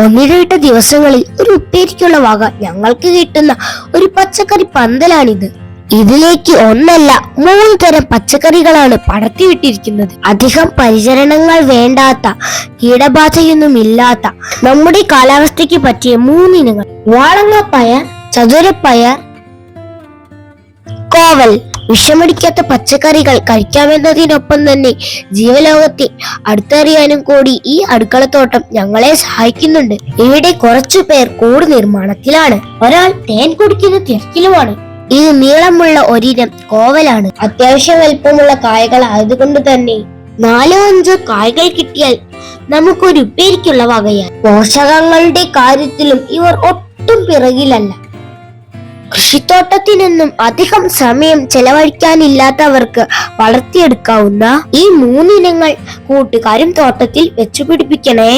ഒന്നിടവിട്ട ദിവസങ്ങളിൽ ഒരു ഉപ്പേരിക്കുള്ള വക ഞങ്ങൾക്ക് കിട്ടുന്ന ഒരു പച്ചക്കറി പന്തലാണിത്. ഇതിലേക്ക് ഒന്നല്ല 3 തരം പച്ചക്കറികളാണ് പടർത്തിവിട്ടിരിക്കുന്നത്. അധികം പരിചരണങ്ങൾ വേണ്ടാത്ത, കീടബാധയൊന്നും ഇല്ലാത്ത, നമ്മുടെ കാലാവസ്ഥയ്ക്ക് പറ്റിയ 3 ഇനങ്ങൾ: വാളങ്ങപ്പയർ, ചതുരപ്പയർ, കോവൽ. വിഷമടിക്കാത്ത പച്ചക്കറികൾ കഴിക്കാമെന്നതിനൊപ്പം തന്നെ ജീവലോകത്തെ അടുത്തറിയാനും കൂടി ഈ അടുക്കളത്തോട്ടം ഞങ്ങളെ സഹായിക്കുന്നുണ്ട്. ഇവിടെ കുറച്ചു പേർ കൂട് നിർമ്മാണത്തിലാണ്, ഒരാൾ തേൻ കുടിക്കുന്ന തിരക്കിലുമാണ്. ഇത് നീളമുള്ള ഒരിനം കോവലാണ്. അത്യാവശ്യം വലുപ്പമുള്ള കായകൾ ആയതുകൊണ്ട് തന്നെ 4-5 കായകൾ കിട്ടിയാൽ നമുക്കൊരു ഉപ്പേരിക്കുള്ള വകയാണ്. പോഷകങ്ങളുടെ കാര്യത്തിലും ഇവർ ഒട്ടും പിറകിലല്ല. കൃഷിത്തോട്ടത്തിനൊന്നും അധികം സമയം ചെലവഴിക്കാനില്ലാത്തവർക്ക് വളർത്തിയെടുക്കാവുന്ന ഈ 3 ഇനങ്ങൾ കൂട്ടുകാരും തോട്ടത്തിൽ വെച്ചുപിടിപ്പിക്കണേ.